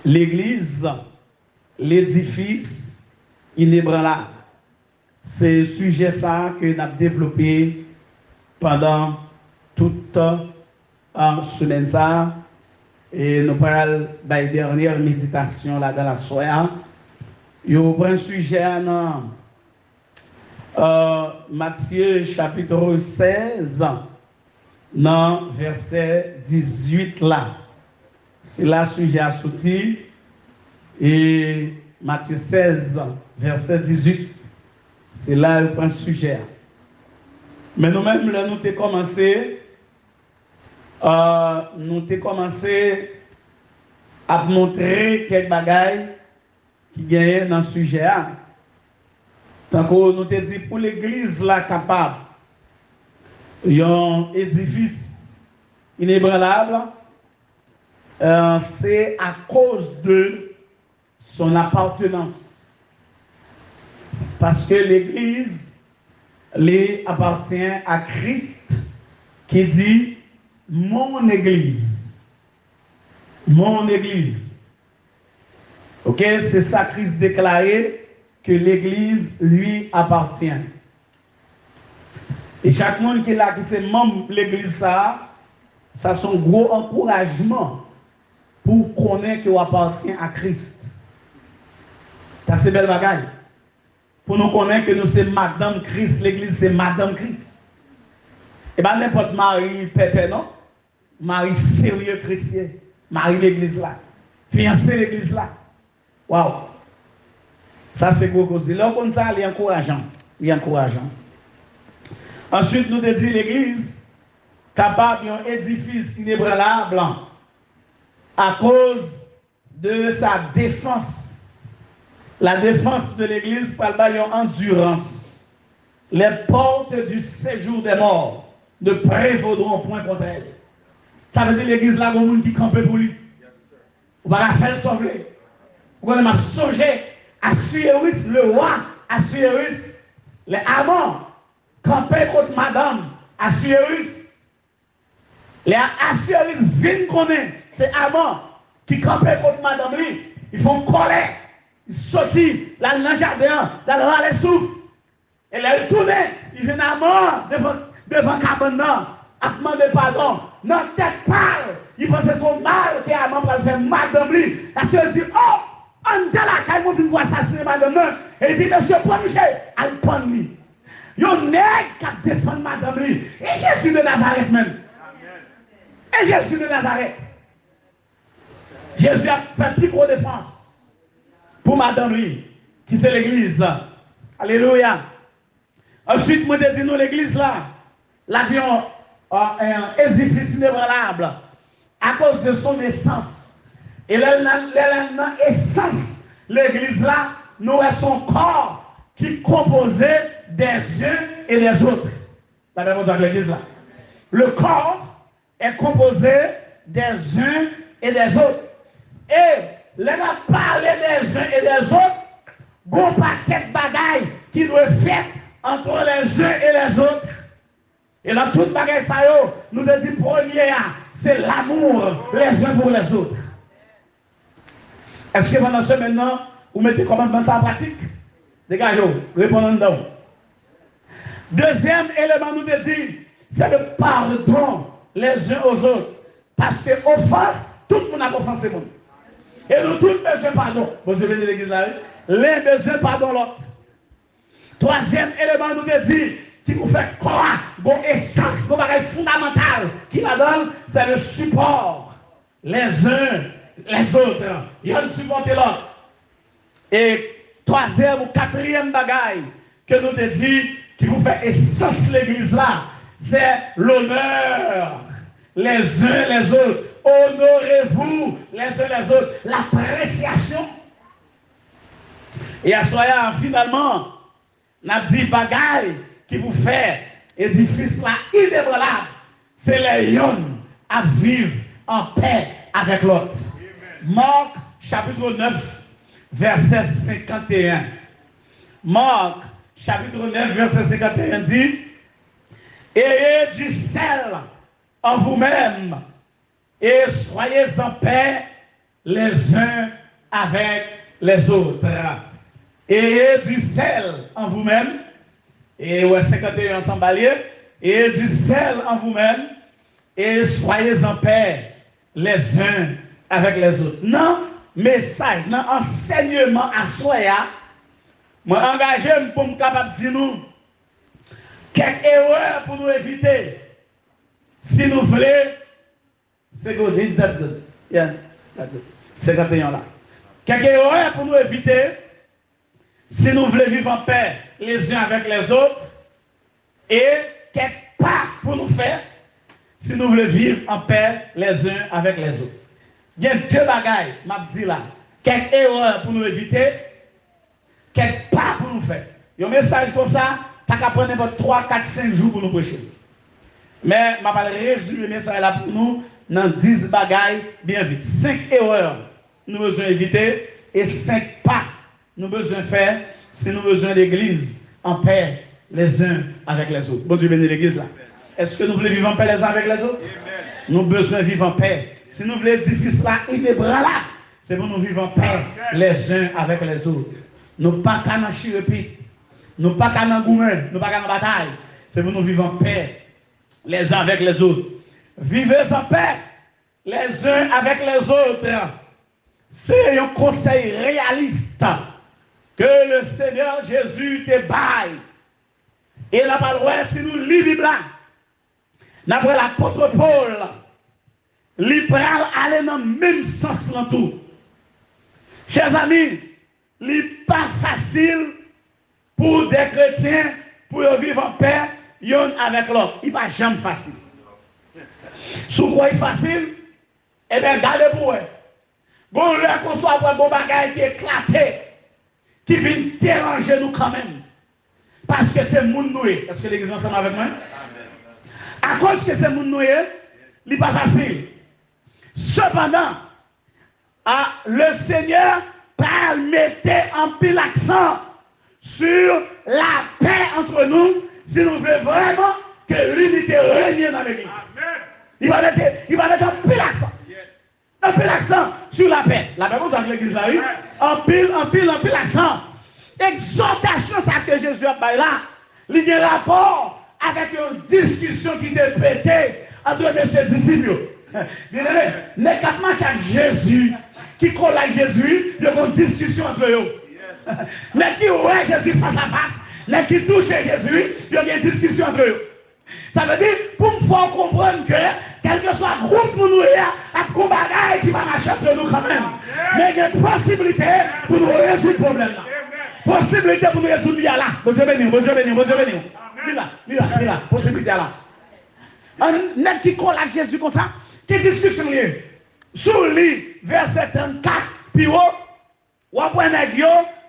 l'église, l'édifice inébranlable. C'est le sujet ça que nous avons développé pendant toute semaine ça. Et nous parlons de la dernière méditation là dans la soirée. Nous prenons un sujet dans Matthieu chapitre 16, dans verset 18 là. C'est là le sujet à sortir. Et Matthieu 16, verset 18, c'est là le point sujet. Mais nous-mêmes, là, nous avons commencé à montrer quelques bagailles qui gagnent dans ce sujet. Tant que nous avons dit pour l'église là capable, un édifice inébranlable, c'est à cause de son appartenance. Parce que l'église appartient à Christ qui dit mon église. Mon église. Ok, c'est ça Christ déclaré que l'église lui appartient. Et chaque monde qui est là, qui c'est membre de l'église, ça c'est un gros encouragement pour connaître qu'il appartient à Christ. Ça c'est belle bagaille. Pour nous connaître que nous c'est Madame Christ, l'église c'est Madame Christ. Et bien n'importe Marie Pépé, non? Marie sérieux chrétien. Marie l'église là. Fiancé l'église là. Waouh! Ça c'est gros cause. Là comme ça, il est encourageant. Il est encourageant. Ensuite, nous avons dit l'église capable d'un édifice inébranlable à cause de sa défense. La défense de l'église par endurance. Les portes du séjour des morts ne prévaudront point contre elle. Ça veut dire l'église là, il y a un monde qui campe pour lui. On va la faire sauver. On va songer Assuérus, le roi Assuérus, les amants camper contre madame Assuérus. Les Assuérus viennent connaître, c'est amants qui campent contre madame lui. Ils font colère. Ils sortent là dans le jardin, dans le râle les souffles. Et là, ils tournent, ils viennent à mort devant Cabana, à demander pardon. Notre tête parle. Ils pensent que son mal qui est à pour faire madame lui. La sœur dit, oh, on est là, quand ils vont assassiner madame. Et il dit, monsieur, proche, elle prend lui. Il y a un nègre qui défend madame lui. Et Jésus de Nazareth même. Et Jésus de Nazareth. Jésus a fait plus gros défense pour madame lui, qui c'est l'église. Alléluia. Ensuite, moi, je dis nous, l'église là, l'avion un édifice inébranlable à cause de son essence. Et l'essence, l'église là, nous avons son corps qui est composé des uns et des autres. La même chose avec l'église là. Le corps est composé des uns et des autres. Et les gens parlent des uns et des autres, bon paquet de bagailles qui doivent être faites entre les uns et les autres. Et dans toute bagaille ça, nous devons dire premier, c'est l'amour les uns pour les autres. Est-ce que pendant ce maintenant, vous mettez comment ça en pratique? Dégagez, répondons dedans. Deuxième élément, nous devons dire, c'est le pardon les uns aux autres. Parce que offense, tout le monde a offensé. Et nous tous besoin pardon. Bon, je vais dire l'église là. L'un besoin pardon l'autre. Troisième élément, nous devons dire, qui vous fait croire, bon essence, bon bagage fondamental, qui la donne, c'est le support. Les uns, les autres. Ils ont supporté l'autre. Et troisième ou quatrième bagaille que nous te dit, qui vous fait essence l'église là, c'est l'honneur. Les uns les autres. Honorez-vous les uns les autres. L'appréciation. Et à soya, finalement, n'a dit bagaille qui vous fait édifice là inébranlable. C'est les lions à vivre en paix avec l'autre. Marc chapitre 9, verset 51. Marc chapitre 9, verset 51 dit, ayez du sel en vous-même et soyez en paix les uns avec les autres. Et du sel en vous-même. Et ouais, 51 ensemble alliés. Et du sel en vous-même. Et soyez en paix les uns avec les autres. Non, message, non, enseignement à soi, moi engagé pour me capable de dire nous quelques erreurs pour nous éviter. Si nous voulons, c'est que dit c'est 51 là. Quelques erreurs pour nous éviter. Si nous voulons vivre en paix les uns avec les autres. Et quelques pas pour nous faire. Si nous voulons vivre en paix les uns avec les autres. Il y a deux bagailles, m'a dit là. Quelques erreurs pour nous éviter, quelques pas pour nous faire. Il y a un message comme ça, tu as prendre 3, 4, 5 jours pour nous prêcher. Mais je vais résumer le message là pour nous dans 10 bagailles bien vite. 5 erreurs nous devons éviter et 5 pas nous devons faire si nous besoin d'église en paix les uns avec les autres. Bon Dieu bénit l'église là. Est-ce que nous voulons vivre en paix les uns avec les autres? Nous avons besoin de vivre en paix. Si nous voulons édifice là, inébranlable là, c'est pour nous vivre en paix les uns avec les autres. Nous ne pas qu'à chirepi, nous ne pas qu'à gourmet, nous ne pas qu'à bataille. C'est pour nous vivre en paix les uns avec les autres. Vivez en paix les uns avec les autres. C'est un conseil réaliste que le Seigneur Jésus te baille. Et la parole, si nous lisons la Bible, d'après l'apôtre Paul, il peut aller dans le même sens dans tout. Chers amis, il n'est pas facile pour des chrétiens pour vivre en paix l'un avec l'autre. Il n'est pas jamais facile. Si vous croyez facile, eh bien, gardez pour eux. Bon, là qu'on soit pour un bon bagage qui est éclaté, qui vient déranger nous quand même. Parce que c'est moun noué. Est-ce que l'église est ensemble avec moi? À cause que c'est moun noué, il n'est pas facile. Cependant, le Seigneur mettait en pile l'accent sur la paix entre nous si nous voulons vraiment que l'unité règne dans l'église. Il va mettre en pile l'accent. Un pile l'accent sur la paix. La paix, vous avez l'église là, oui? En pile l'accent. Exhortation, ça que Jésus a fait là, il y a un rapport avec une discussion qui était pétée entre ses disciples. Les quatre matchs à Jésus, qui colle avec Jésus, il y a une discussion entre eux. Mais qui ouais Jésus face à face, mais qui touche Jésus, il y a une discussion entre eux. Ça veut dire, pour me faire comprendre que, quel que soit le groupe pour nous, il y a un combat qui va marcher entre nous quand même. Mais il y a une possibilité pour nous résoudre le problème là. Possibilité pour nous résoudre là. Bon Dieu béni, bon Dieu béni, bon Dieu béni. Mira, possibilité là. Un net qui colle avec Jésus comme ça, qui discussion liée. Sous lui, verset 34, puis ou après un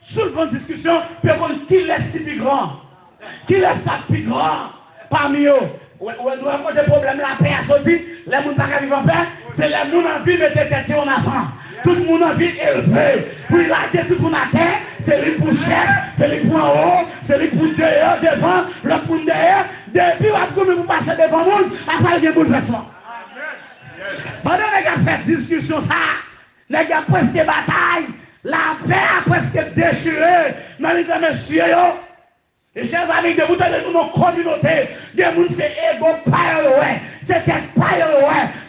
sous une discussion, puis qui laisse si plus grand, qui laisse ça plus grand parmi eux. Nous avons des problèmes, la paix a sorti, les gens qui vivent en paix, c'est les gens qui ont envie de mettre tête en avant. Tout le monde a envie d'élever. Pour il a dit tout le monde à terre, c'est lui pour chef, c'est lui pour en haut, c'est lui pour dehors, devant, le pour derrière. Depuis, vous passer devant le monde, après il y a un bouleversement. Pendant que les gars fait discussion, ça, les gars presque bataille, la paix a presque déchiré dans les messieurs. Et chers amis, de vous donner nos communautés, des gens c'est ego païen, c'est tête païen,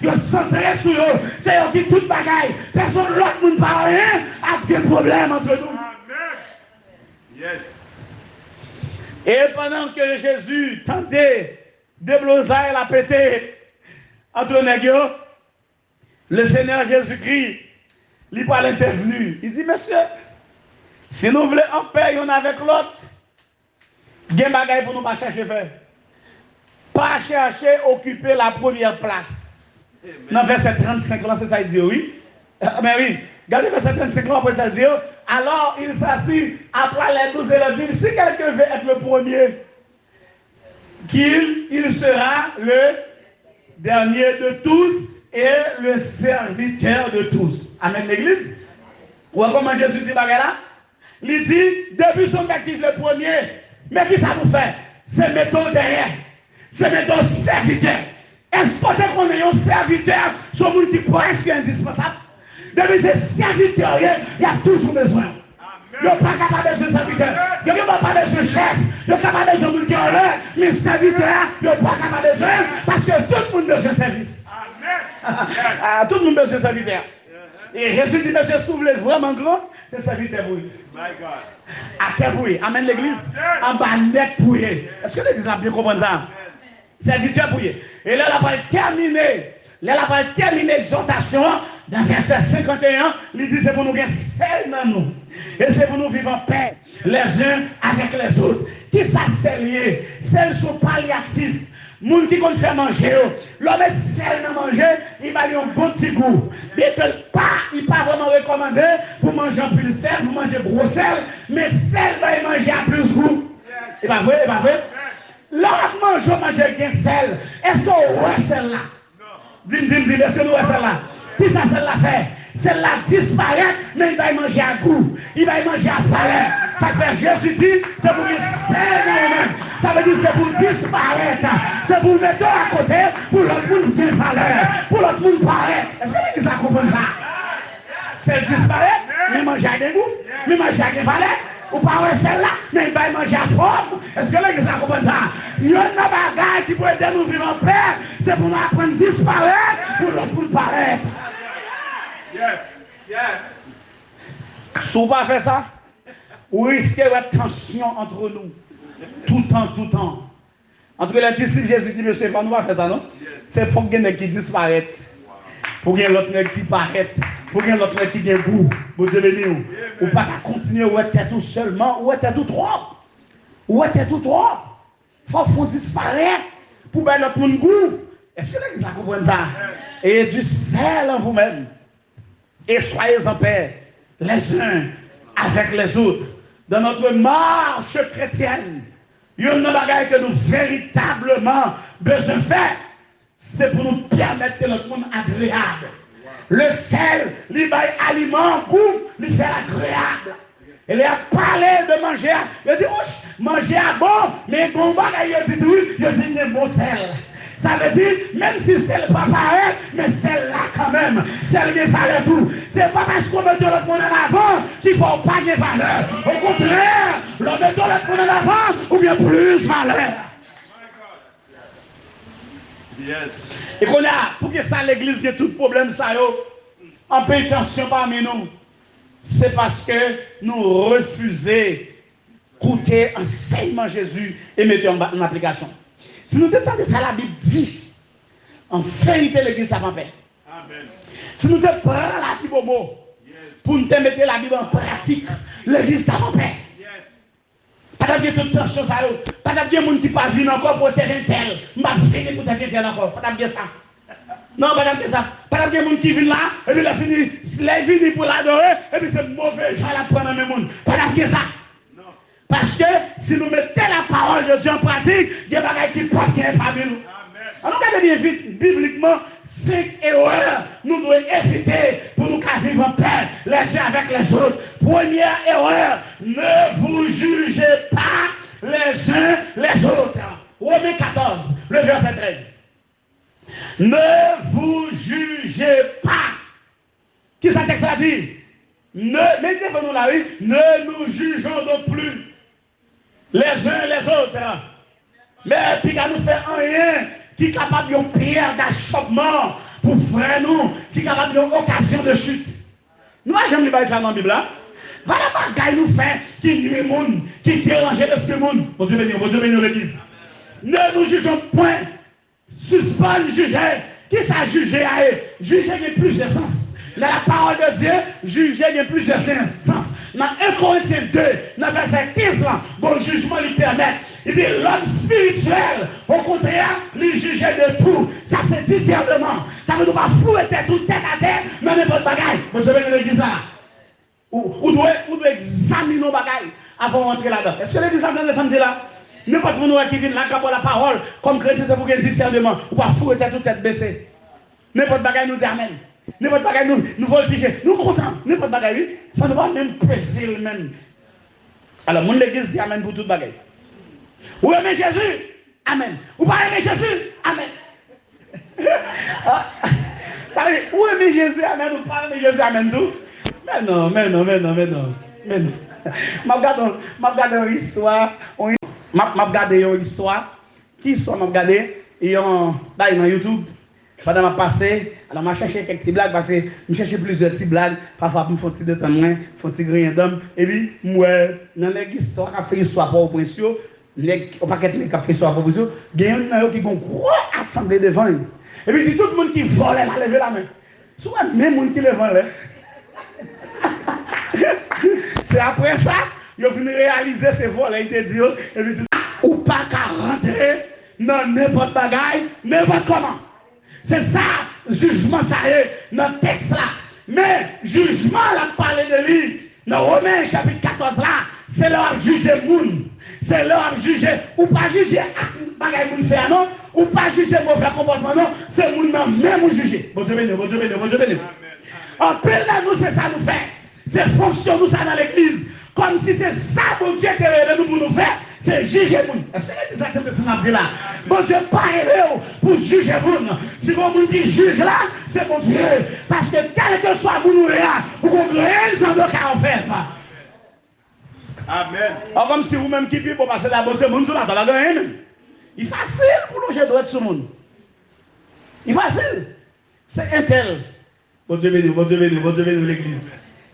ils sont centrés sur eux, c'est eux qui tout bagaille. Personne l'autre monde pas rien, a des problèmes entre nous. Amen. Yes. Et pendant que Jésus tentait de bloser la pété entre les gens, le Seigneur Jésus-Christ, il va l'intervenir. Il dit, monsieur, si nous voulons en paix l'un avec l'autre, il y a des choses pour nous pas chercher faire. Pas chercher occuper la première place. Dans verset 35, là, c'est ça il dit, oui. Mais oui, regardez verset 35, là, après ça il dit, alors il s'assit après les 12 élèves. Si quelqu'un veut être le premier, qu'il sera le dernier de tous et le serviteur de tous. Amen, l'église. Ou comment Jésus dit, là? Il dit, depuis son actif le premier, mais qui ça nous fait? C'est mettons derrière. C'est mettons serviteur. Est-ce qu'on ait un serviteur sur le qui presque indispensable? Depuis ces serviteurs, il y a toujours besoin. Il n'y a pas capable de serviteur. Il n'y a pas besoin de chef. Il n'y a pas besoin de gens mais serviteur, il n'y a pas capable de besoin parce que tout le monde besoin de service. Tout le monde besoin de serviteur. Et Jésus dit, monsieur, si vous voulez vraiment grand, c'est serviteur pour lui. À terre pour lui. Amen l'église. En bas net pour lui. Est-ce que l'église a bien compris ça? Serviteur pour lui. Et là, elle va terminer. Là, elle va terminer l'exhortation. Dans verset 51, il dit c'est pour nous gagner seul dans nous. Et c'est pour nous vivre en paix, les uns avec les autres. Qui ça c'est lié? Celles sont palliatives. Moun qui compte faire manger, l'homme est seul dans manger, il va lui un bon petit goût. Dès que il pas vraiment recommandé pour manger en plus sel, pour manger gros sel, mais sel va y manger à plus goût. Il va vrai, il va vrai. L'autre manger bien sel. Est-ce qu'on voit celle-là? Dis-moi, est-ce que nous voyons celle-là? Qui ça celle-là fait? Celle-là disparaît, mais il va y manger à goût. Il va y manger à valeur. Ça fait Jésus dit, c'est pour qu'il sert nous-mêmes. Ça veut dire c'est pour disparaître. C'est pour mettre à côté, pour l'autre monde bien valeur. Pour l'autre monde paraître. Est-ce que l'église a compris ça? C'est disparaître, mais manger à goût, mais manger à valeur. Ou pas celle-là, mais il va y manger à forme. Est-ce que l'église a compris ça? Il y a un bagage qui peut aider nous vivre en paix. C'est pour nous apprendre à disparaître, pour l'autre monde paraître. Yes, yes. Si vous ne faites pas ça, vous risquez une tension entre nous. Tout le temps, tout le temps. Entre les disciples, Jésus dit, monsieur, pas nous va faire ça, non? C'est pour qu'il y ait qui disparaître. Pour qu'il y ait l'autre qui paraît. Pour qu'il y ait l'autre qui ait goût. Vous devez venir. Ou pas continuer ou être tout seulement, ou être tout trop. Ou être tout trop. Il faut disparaître pour que l'autre monde goût. Est-ce que l'église a compris ça? Et du sel en vous-même. Et soyez en paix, les uns avec les autres. Dans notre marche chrétienne, il y a une bagaille que nous véritablement besoin de faire. C'est pour nous permettre que notre monde agréable. Le sel, il va aliment, goût, il fait agréable. Il a parlé de manger. Il a dit, manger à bon, mais bon bagaille, il dit oui, il dit bon sel. Ça veut dire, même si c'est pas pareil, mais celle-là quand même, celle qui valeur tout. C'est pas parce qu'on met l'autre monde en avant qu'il ne faut pas de valeur. Au contraire, l'on met l'autre monde en avant ou bien plus valeur. Yes. Et qu'on a, pour que ça l'église ait tout problème, ça y en paye tension parmi nous. C'est parce que nous refusons d'écouter enseignement Jésus et mettre en application. Si nous détendons ça, la Bible dit, en vérité, l'église a pas paix. Amen. Si nous prenons la Bible au mot, pour nous mettre la Bible en pratique, l'église a pas paix. Pas de toute chose à eux. Pas de gens qui ne pas venir encore pour terrain tel. Je ne vais pas venir pour terrain encore. Pas de ça. Non, pas de ça. Pas de gens qui viennent là, et puis il a fini pour l'adorer, et puis c'est mauvais, je vais la prendre dans le monde. Pas de ça. Parce que si nous mettons la parole de Dieu en pratique, il y a des choses qui ne peuvent pas parmi nous. Alors, regardez bien vite, bibliquement, 5 erreurs nous devons éviter pour nous vivre en paix les uns avec les autres. Première erreur, ne vous jugez pas les uns les autres. Romains 14, le verset 13. Ne vous jugez pas. Qui ça texte a dit? Mettez devant nous la rue, ne nous jugeons donc plus les uns les autres. Mais puis qu'à nous faire rien qui est capable d'une prière d'achoppement pour frère nous, qui est capable d'une occasion de chute. Nous n'avons jamais fait ça dans la Bible. Voilà ma gaille nous fait qui nuit le monde, qui dérange l'esprit monde. Bon Dieu bénisse l'église. Ne nous jugeons point. Suspendre juger. Qui ça juger à eux? Juger de plusieurs sens. La parole de Dieu, juger de plusieurs sens. Dans 1 Corinthiens 2, dans verset 15, bon jugement lui permet. Il dit l'homme spirituel, au contraire, lui juger de tout. Ça c'est discernement. Ça ne veut pas fouetter tout tête à tête, mais n'importe bagaille. Vous savez de l'église là. Vous devez examiner nos bagailles avant d'entrer là-dedans. Est-ce que l'église a dans le samedi là? N'importe qui vient là, qui a la parole, comme chrétien, c'est pour qu'il y ait discernement. Ou pas fouetter tout tête baissée. N'importe bagaille nous dit amen. N'importe bagaille nous voltiger. Nous contents. N'importe bagaille, ça ne va même peser même. Alors, mon l'église dit amen pour toute bagaille. Ou aimez Jésus? Amen. Ou pas aimer Jésus? Amen. Ça veut dire, où est Jésus, amen, ou pas aimer Jésus, amen, tout? Mais non. Je regarde une histoire, je regarde une histoire, qui soit je regarde, et dans YouTube, pendant que je passé, alors je cherche quelques petites blagues, parce que je cherche plusieurs petites blagues, parfois je me fais un petit détendre, je fais un petit grien d'homme, et puis, moi, dans l'histoire, je fais une histoire pour le prince, au paquet de café soit proposé, il y a un qui a une grosse assemblée devant eux. Et puis tout le monde qui vole, a levé la main. Souvent, même monde qui lève là. C'est après ça, ils ont venu réaliser ces vols, ils te disent, et puis ou pas qu'à rentrer dans n'importe bagaille, n'importe comment. C'est ça, jugement, ça y est, dans le texte là. Mais jugement, là, parler de lui, dans Romains chapitre 14 là, c'est leur juger moun. C'est leur juger, ou pas juger bagaille moun fait non, ou pas juger mauvais comportement non, c'est moun même juger. Bon Dieu béni. En plus là, nous, c'est ça nous fait. C'est fonction nous ça dans l'église. Comme si c'est ça, bon Dieu, que nous pour nous faire, c'est juger moun. Est-ce que c'est exactement ce qu'on a dit là? Bon Dieu, pas aider pour juger moun. Si bon moun qui juge là, c'est bon Dieu. Parce que quel que soit moun là, vous comprenez, ils ont le cas en fait. Amen. Alors, comme si vous-même qui pour passer la bosse, moun sur la gagner. Il est facile pour loger droit sur moun. Il est facile. C'est un tel. Bon Dieu béni l'église.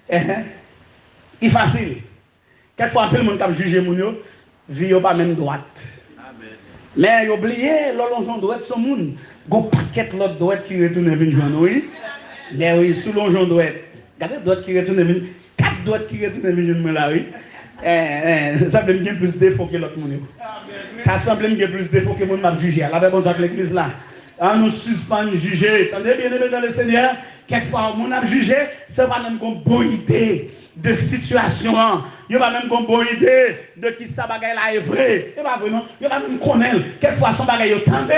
Il est facile. Quelquefois, tout le monde qui juge moun, vit pas même droite. Mais oubliez, l'on droite sur moun. Gon paquet l'autre droite qui retourne venir joindre oui. Mais oui, sous l'on droite. Regardez droite qui retourne venir, 4 droites qui retourne venir là oui. Ça veut dire plus de défauts que l'autre monde. Ça semble qu'il y a plus de défauts que le monde m'a jugé. La même chose avec l'église là. On nous suspend juger. Attendez bien aimé dans le Seigneur. Quelquefois, on a jugé, c'est pas même une bonne idée de situation. Il n'y a pas même une bonne idée de qui ça bagaille là est vrai. Il n'y a pas vraiment, il n'y a pas même connaître. Quelquefois, son bagaille est tombé.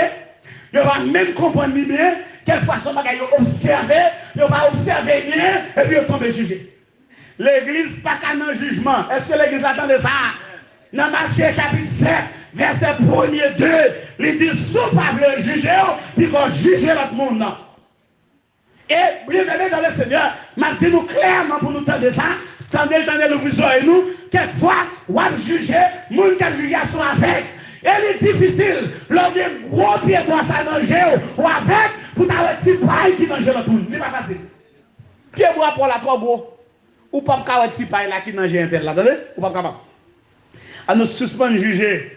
Il n'y a pas même comprendre bien. Quelquefois, son bagaille est observé. Il n'y a pas observé bien. Et puis, il tombe jugé. L'église pas qu'à un jugement. Est-ce que l'église attend de ça? Dans Matthieu chapitre 7, verset 1er 2, il dit sous pas le juger, puis qu'on juge l'autre monde. Et bienvenue dans le Seigneur, m'a dit nous clairement pour nous tendre ça, tendez nous vision et nous, quelquefois, on va juger, monde qui a jugé sont avec. Et il est difficile, l'homme est gros pied pour ça manger ou avec, pour t'avoir un petit paille qui mange l'autre monde. C'est pas facile. Pied bois pour la trois beau. Ou pas un petit paille là qui mange un tel là, attendez? Ou pas capable. À nous suspendre juger.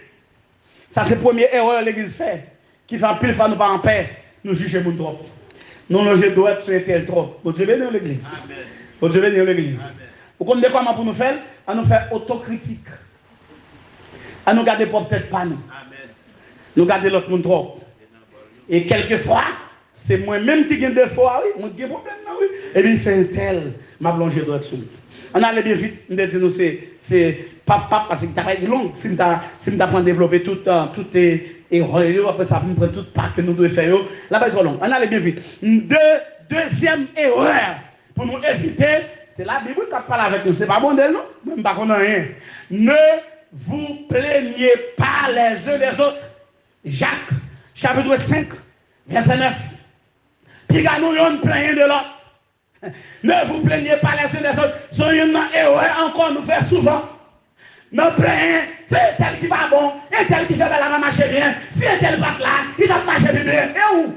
Ça c'est la première erreur que l'église fait. Qui fait pile fois nous pas en paix. Nous juger mon trop. Nous loger droit sur tel trop. Bon Dieu bénit l'église. Bon Dieu bénit l'église. Vous comprenez comment pour nous faire? À nous faire autocritique. À nous garder pour peut-être pas nous. Nous garder l'autre monde trop. Et quelquefois, c'est moi-même qui gagne des fois, oui. Moi qui ai des problèmes, oui. Et puis c'est un tel. Ma plongée droit sur. On allait bien vite. Nous c'est pas parce que tu as long. Si tu as développé tout erreur, après ça, prend tout pas que nous devons faire. Là-bas, c'est trop long. On allait bien vite. Deuxième erreur pour nous éviter, c'est la Bible qui parle avec nous. C'est pas bon d'elle, non? Même pas qu'on a rien. Ne vous plaignez pas les uns des autres. Jacques, chapitre 5, verset 9. Puis nous on plaignez de l'autre. Ne vous plaignez pas les uns des autres. Soyez une erreur encore nous faire souvent. Nous plaignons, c'est tel qui va bon, et tel qui fait la va marcher bien. Si un tel va là, il va marcher bien. Et où?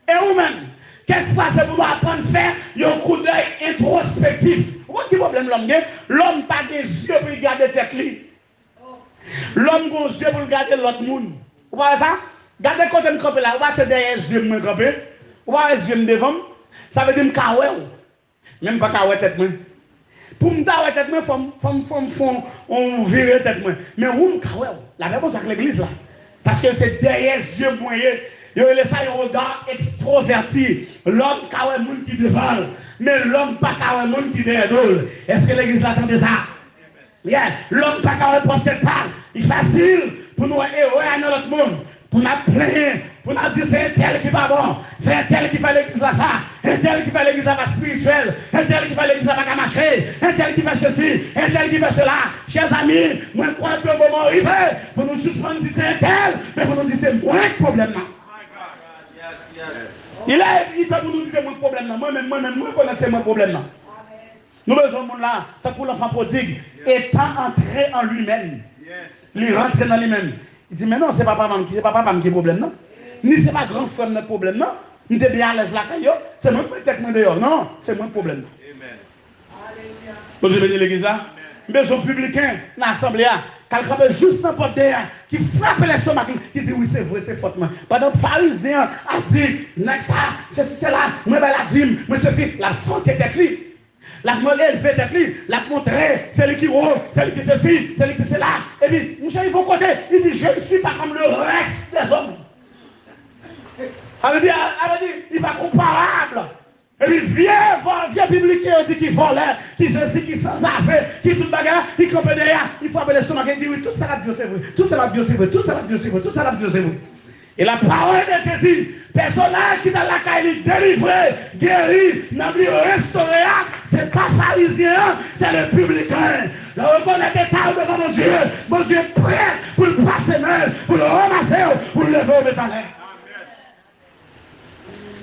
Et où même? Quelquefois, c'est pour nous apprendre à faire un coup d'œil introspectif. Vous voyez quel problème l'homme? L'homme n'a pas des yeux pour regarder tête li. L'homme a des yeux pour regarder l'autre monde. Vous voyez ça? Regardez quand je me campe là, vous voyez c'est derrière les yeux me camper. Vous voyez les yeux devant. Ça veut dire que je même pas que tête moi. Pour me dire tête moi, on vire tête moi. Mais où la même chose avec l'église là. Parce que c'est derrière les yeux moyens. Il y a un regard extroverti. L'homme qui a un monde qui devant. Mais l'homme pas qui a un monde qui derrière. Est-ce que l'église attend de ça? Yeah. L'homme pas qui a un porte pas. Il est facile pour nous héros à notre monde. Pour nous plaindre, pour nous dire c'est un tel qui va bon, c'est un tel qui fait l'église à ça, un tel qui fait l'église à la spirituelle, un tel qui fait l'église à la marcher, un tel qui fait ceci, un tel qui fait cela. Chers amis, moi je crois que le moment arrivé pour nous suspendre dire c'est un tel, mais pour nous dire c'est moins de problème là. Il a évité pour nous dire c'est mon problème. Moi-même, moi connais c'est mon problème. Nous besoin de monde là, tant pour l'enfant prodigue, étant entré en lui-même. Il rentre dans lui-même. Il dit, mais non, c'est pas papa qui est problème, non. Ni c'est pas grand frère notre problème, non. Nous sommes bien à l'aise là, c'est moi qui peut-être dehors. Non, c'est mon problème. Vous avez l'église là? Mais aux publicains, dans l'assemblée, quelqu'un veut juste un porte qui frappe l'estomac, qui dit oui, c'est vrai, c'est faute. Pendant que le pharisien a dit, c'est là, moi, la dîme, moi, ceci, la faute était lui. La monnaie élevée tête lui, la montrée, c'est lui qui roule, c'est lui qui ceci, c'est lui qui c'est là. Et puis, nous sommes au côté, il dit, je ne suis pas comme le reste des hommes. Elle dit, il n'est pas comparable. Et puis, viens publier, il dit qu'il volait, qu'il ceci, qu'il sans affaire, qu'il tout le bagarre, qu'il campe derrière, il faut appeler son mari, il dit, oui, tout ça la Dieu c'est vrai, tout ça la Dieu c'est vrai, tout ça la Dieu c'est vrai, tout ça la Dieu c'est vrai. Et la parole de Dieu dit, personnage qui dans la caille délivré, guéri, n'a plus restauré, c'est pas pharisien, c'est le publicain. Le reconnaître état devant mon Dieu est prêt pour le passer même, pour le ramasser, pour le lever au bétail.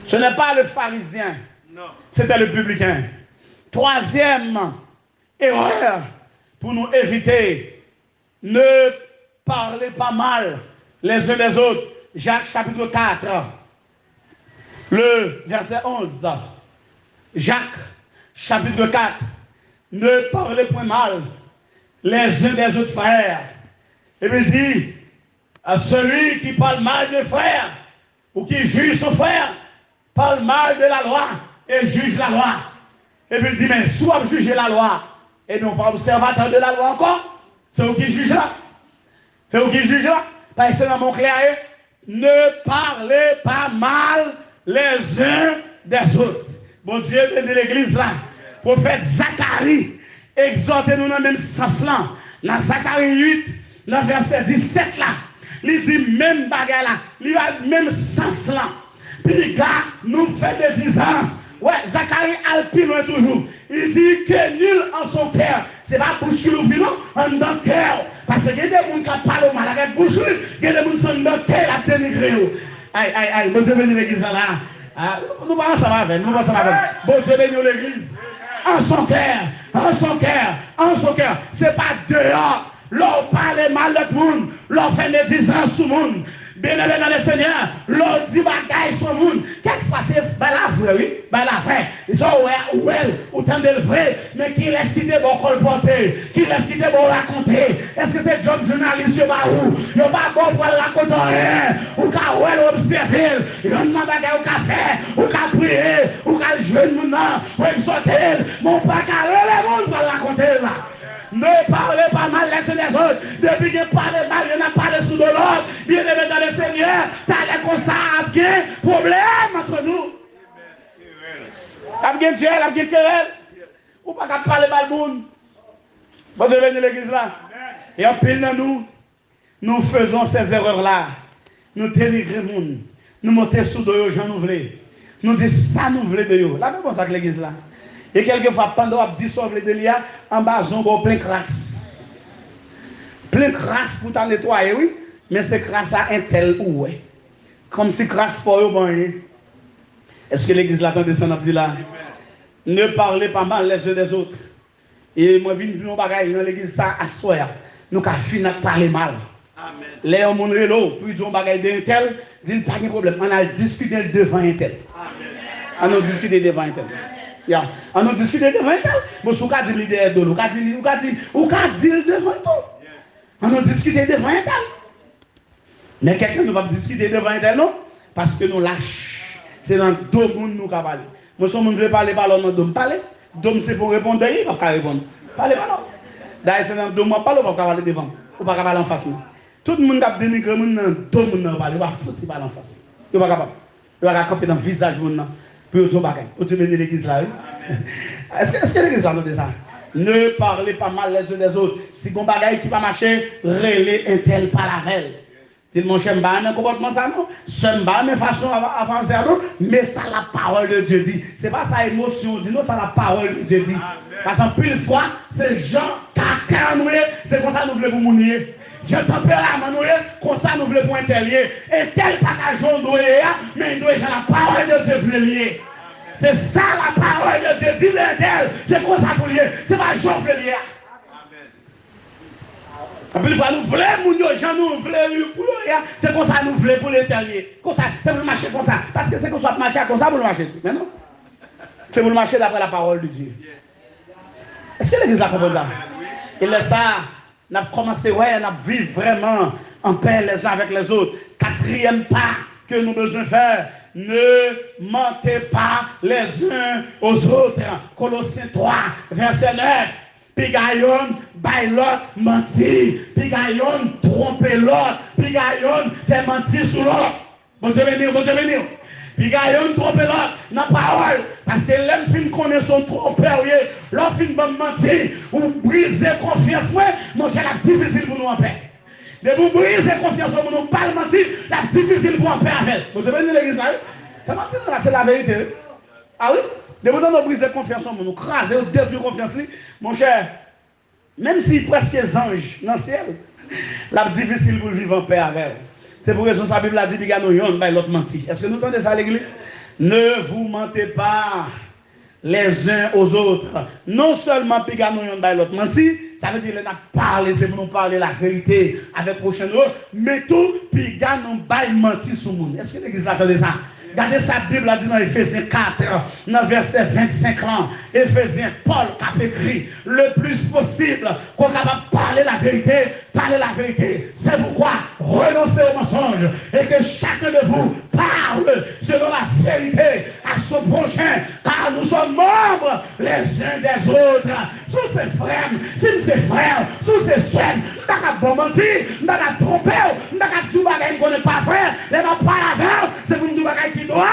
Ce n'est pas le pharisien, c'était le publicain. Troisième erreur pour nous éviter, ne parlez pas mal les uns des autres. Jacques chapitre 4, le verset 11. Jacques chapitre 4, ne parlez point mal les uns des autres frères. Et puis il dit, à celui qui parle mal de frère, ou qui juge son frère, parle mal de la loi et juge la loi. Et puis il dit, mais soit juger la loi, et non pas observateur de la loi encore, c'est vous qui jugez là. C'est vous qui jugez là. Parce que dans mon clair, ne parlez pas mal les uns des autres. Bon Dieu, de l'église là, prophète Zacharie, exhortez-nous dans le même sens là. Dans Zacharie 8, dans verset 17 là, il dit même bagarre là, il a même sens là. Puis les gars, nous fait des distances. Ouais, Zacharie alpine toujours. Il dit que nul en son cœur. C'est pas bouche qui l'ouvre, non, en dans le cœur. Parce que il y a des gens qui parlent mal avec bouche, il y a des gens qui sont dans le cœur à dénigrer. Aïe, bon Dieu béni l'église là. Nous pas ensemble avec, nous pas ensemble avec. Bon Dieu béni l'église. En son cœur. C'est pas dehors. L'on parle mal de tout le monde. L'on fait des distances sur le monde. Bien-aimé dans le Seigneur, l'on dit bagaille sur le monde. Quelquefois c'est la vraie, oui, la vraie. Ils sont ou tant de vrai, mais qui laisse quitter bon colporter, qui laisse quitter bon raconter. Est-ce que c'est job journaliste, yo pas où? Yo pas bon pour raconter rien. Ou qu'à observer, yo n'a bagaille ou qu'à faire, ou qu'à prier, ou qu'à jouer le monde, ou qu'à sortir. Mon pas qu'à le monde pour raconter là. Ne parlez pas mal les uns des autres. Depuis que parlez mal, il y en a parlé sous de l'autre. Bien aimé dans le Seigneur, t'as les comme ça, il y a un problème entre nous. Il y a un duel, il y a un querelle. Ou pas qu'à parler mal le monde. Vous devez venir à l'église là. Et en pile dans nous faisons ces erreurs-là. Nous dénigrons le monde. Nous montons sous de eux, j'en ouvre. Nous disons ça, nous voulons de eux. Là, même comme ça que l'église là. Et quelquefois, pendant qu'on dissolve les délits, en bas, on a plein de crasse. Plein de crasse pour t'en nettoyer, oui. Mais c'est crasse à un tel ou, oui. Comme si crasse pour eux, bon, est-ce que l'église là, quand descend, dit là, ne parlez pas mal les uns des autres. Et moi, je viens dans l'église, ça, à soir. Nous, quand finir de parler mal. Amen. Les hommes, on est là, puis ils ont bagaille d'un tel, disent pas de problème. On a discuté devant un tel. On a discuté devant un tel. On a discuté devant un tel. Bon, si vous avez dit l'idée de l'eau, vous avez dit devant tout. On a discuté devant un tel. Mais quelqu'un ne va pas discuter devant un tel, non? Parce que nous lâchons. C'est dans deux mondes nous qui parlons. Moi, si on veut parler, parlons dans parler. Donc, c'est pour répondre, il ne va pas répondre. Parlez pas non. D'ailleurs, c'est dans deux mois, parlez, on va parler devant. On va parler en face. Tout le monde qui a dénigré, il y a deux mondes qui parlent. Il va foutre parler en face. Il va capable. Il va camper dans le visage de monde. Puis il va venir l'église là. Est-ce que l'église là nous dit ça? Ne parlez pas mal les uns des autres. Si vous avez un bagaille qui va marcher, relais un tel par la veille. Si mon cher m'a un comportement ça non, ce m'a une façon avancer non, mais ça la parole de Dieu dit. C'est pas sa émotion dit non, ça la parole de Dieu dit. Parce qu'en plus de fois, c'est Jean caca c'est comme ça nous voulons vous mounier. Je tempérament nous comme ça nous voulons pour interlier. Et tel pas qu'à Jean doué, mais nous la parole de Dieu voulait lier. C'est ça la parole de Dieu. Dis-le d'elle. C'est comme ça pour lier. C'est pas Jean voulait lier. Après, il faut nous voulons, nous, gens nous voulons pour c'est comme ça nous voulons pour l'interlier. Comme ça, c'est pour le marcher comme ça. Parce que c'est qu'on soit marcher comme ça pour le marcher. Mais non. C'est pour le marcher d'après la parole de Dieu. Est-ce que l'église a compris ça? Et là, ça, on a commencé, on a vécu vraiment en paix les uns avec les autres. Quatrième pas que nous devons besoin de faire, ne mentez pas les uns aux autres. Colossiens 3, verset 9. Pigayon, bay l'autre, menti. Pigayon, tromper l'autre. Pigayon, fait mentir sur l'autre. Bon Dieu béni, bon Dieu béni. Pigayon, tromper l'autre, dans la parole. Parce que l'homme fin connaît son trompeur, l'homme fin mentir, ou briser confiance, mon cher, c'est difficile pour nous en paix. De vous briser confiance, pour nous pas mentir, c'est difficile pour en paix avec. Vous devez venir l'église, ça mentir, c'est la vérité. Ah oui? De vous donner briser confiance en nous, craser, détruire confiance, mon cher, même si presque les anges dans le ciel, la difficile pour vivre en paix avec. C'est pour raison que la Bible a dit que nous avons l'autre menti. Est-ce que nous entendez ça à l'église? Ne vous mentez pas les uns aux autres. Non seulement nous avons l'autre menti, ça veut dire que nous avons parlé, c'est pour nous parler la vérité avec prochain autre, mais tout, puis nous avons menti sur le monde. Est-ce que l'église a entendu ça? Regardez sa Bible a dit dans Ephésiens 4, dans verset 25 ans. Ephésiens, Paul a écrit le plus possible qu'on va parler la vérité, C'est pourquoi renoncez au mensonge et que chacun de vous parle selon la vérité à son prochain, car nous sommes membres les uns des autres. Sous ces frères, si ces frères, sous ces soeurs, nous n'avons pas bon mentir, nous n'avons pas trompé, nous n'avons pas tout bagaille qu'on n'est pas frère, les gens pas avant, c'est pour nous bagaille qui doit.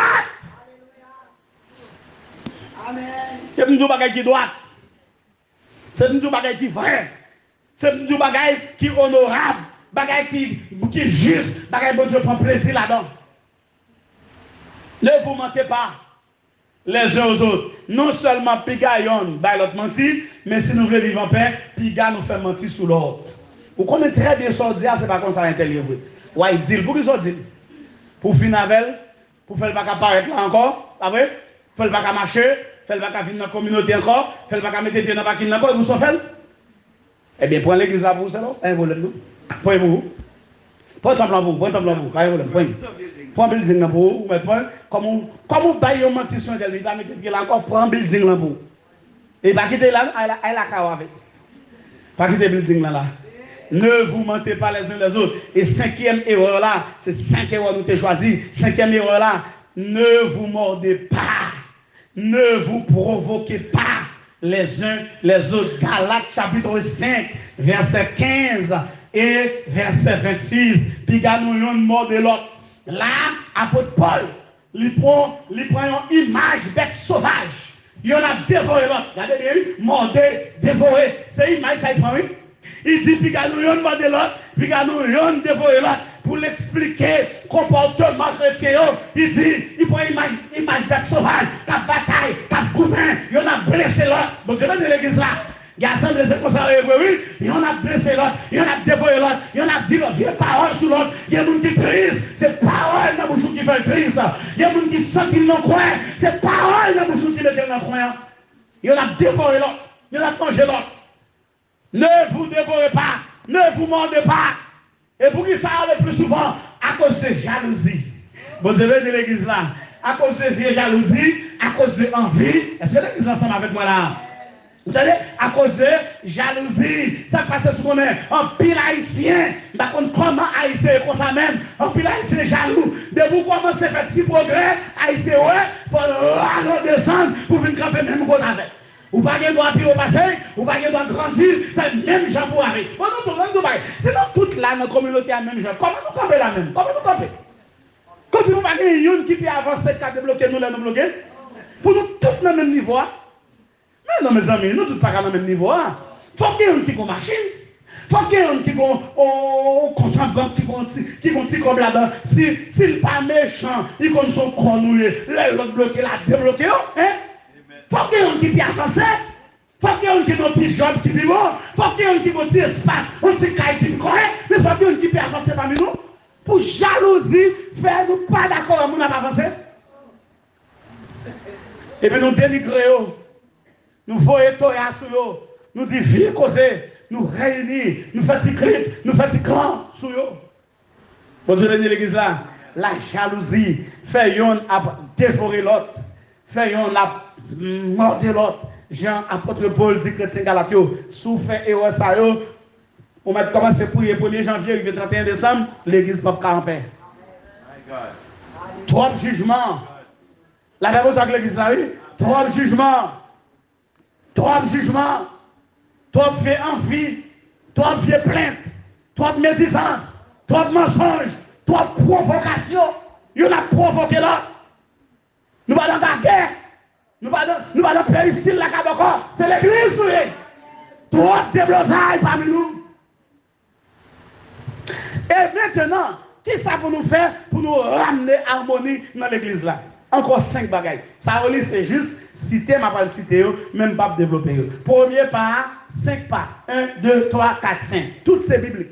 Amen. C'est pour nous bagaille qui doit. C'est pour nous bagaille qui vrai. C'est pour nous bagaille qui honorable, bagaille qui juste, bagaille bon Dieu prend plaisir là-dedans. Ne vous mentez pas les uns aux autres. Non seulement pigayon, bah l'autre menti, mais si nous voulons vivre en paix, piga nous fait mentir sur l'autre. Vous connaissez très bien ça, c'est pas comme ça à l'intérieur. Ouais, il dit, pour qu'ils dit. Pour finir avec, pour faire le bac apparaître là encore, pas vrai? Faire le bac à marcher, faire le bac à venir dans la communauté encore, faire le bac à mettre pied dans la bac encore, vous savez? Eh bien, prenez l'église à vous, c'est là, un volet nous. Prenez-vous. Prenez un plan pour vous, prenez un plan pour vous, prenez. Prends un building là pour vous, comme vous baillez un mentir sur elle, il va mettre pied là encore, prends un building là pour vous. Et pas quitter là, elle a qu'à avec. Pas quitter le building là. Ne vous mentez pas les uns les autres. Et cinquième erreur là, c'est 5 erreurs que nous avons choisi. Cinquième erreur là, ne vous mordez pas. Ne vous provoquez pas les uns les autres. Galates chapitre 5, verset 15 et verset 26. Puis nous avons mordé l'autre. Là, apôtre Paul, il prend une image bête sauvage. Il en a dévoré l'autre. Regardez bien, mordé, dévoré. C'est une image, ça il prend, oui. Il dit, puis nous avons mordé l'autre, puis nous avons dévoré l'autre. Pour l'expliquer, comportement chrétien, il dit, il prend une image bête sauvage, cap bataille, cap coupin, il en a blessé l'autre. Donc, je vais de l'église là. Il y a assemblé comme ça, oui, il en a blessé l'autre, il en a dévoré l'autre, il en a dit l'autre, il y a parole sur l'autre, il y a des gens qui crisent, c'est parole dans le bouchon qui fait crise, il y a des gens qui sentent qu'ils n'ont croient, c'est parole dans le bouchon qui fait dans croyant. Il en a dévoré l'autre, il en a mangé l'autre. Ne vous dévorez pas, ne vous mordez pas. Et pour qui ça le plus souvent? À cause de jalousie. Vous avez de l'église là, à cause de vieille jalousie, à cause de envie. Est-ce que l'église ensemble avec moi là? Vous savez, à cause de jalousie, ça passe souvent en pile haïtien, par contre, comment haïtien est comme ça même, en pile haïtien jaloux, de vous commencer à faire petit progrès, haïtien, ouais, pour descendre, pour venir camper même qu'on avait. Ou pas qu'il doit appuyer au passé, ou pas qu'il doit grandir, c'est le même gens pour arriver. Sinon, toute la communauté a le même genre. Comment nous camper la même? Comment nous camper? Quand nous pas une qui peut avancer, qui a débloqué nous, nous bloquer, pour nous tous dans le même niveau. Mais non, mes amis, nous tous pas dans le même niveau. Il faut qu'il y ait un qui a machine. Il faut qu'il y ait un qui a compte en banque, qui a un petit comme là-dedans. S'il n'est pas méchant, il compte son cronouille, l'autre bloqué, la débloqué. Il faut qu'il y ait un qui peut avancer. Il faut qu'il y ait qui a un petit job qui est bon, faut qu'il y ait un qui a un petit espace, un petit caille qui est correct, mais faut qu'il y ait un qui peut avancer parmi nous. Pour jalousie, faire nous pas d'accord avec nous avancer. Et puis nous dénigrer, nous voyons tout sur eux, nous disons viens causer, nous réunir, nous faisons des clips, nous faisons des grands sur eux. Bon Dieu bénit l'église là. La jalousie fait yon à dévorer l'autre, fait yon à morder l'autre. Jean, apôtre Paul dit chrétien Galatio, sous fait et ça yo, on va commencer à prier 1er janvier, le 31 décembre, l'église va pas en paix. Trop de jugement. La même chose avec l'église là, oui. Trop de jugement. Trop de jugement. Trop de envie. Trop de plainte. Trop de médisance. Trop de mensonges. Trop de provocation. Il y en a provoqué là. Nous allons dans la guerre. Nous allons dans le pays style la Kaboko. C'est l'église, nous. Trop de déblosailles parmi nous. Et maintenant, qui ça pour nous faire pour nous ramener harmonie dans l'église là? Encore 5 bagailles. Ça c'est juste citer, ma pas citer, même pas développer. Premier pas, 5 pas. 1, 2, 3, 4, 5. Toutes ces bibliques.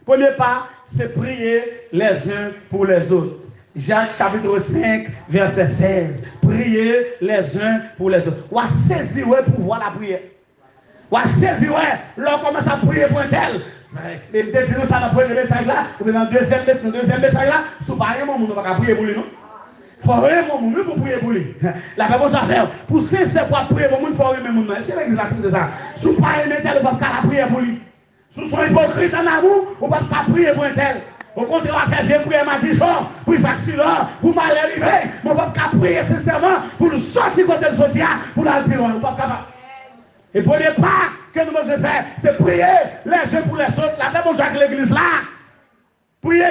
Premier pas, c'est prier les uns pour les autres. Jacques chapitre 5, verset 16. Prier les uns pour les autres. On va saisir pour voir la prière. On va saisir, l'on commence à prier pour un tel. Mais peut-être que nous ça dans le premier message là, ou dans le deuxième message là, sous pareil, on ne va pas prier pour lui, non? Il faut vraiment mon pour prier pour lui. La réponse à faire, pour sincère pour prier pour lui, il faut vraiment mon nom. Est-ce que l'église a fait de ça? Sous pareil, mais tel, on ne va pas prier pour lui. Sous son hypocrite en amour, on ne va pas prier pour un tel. Au contraire, on va faire vieux prier ma dijon, pour y accident, pour mal arriver, mais on ne va pas prier sincèrement pour nous sortir côté de Zodia, pour la vie, on ne va pas capable. Et pour ne pas que nous devons faire, c'est prier les uns pour les autres. La même chose avec l'église là. Prier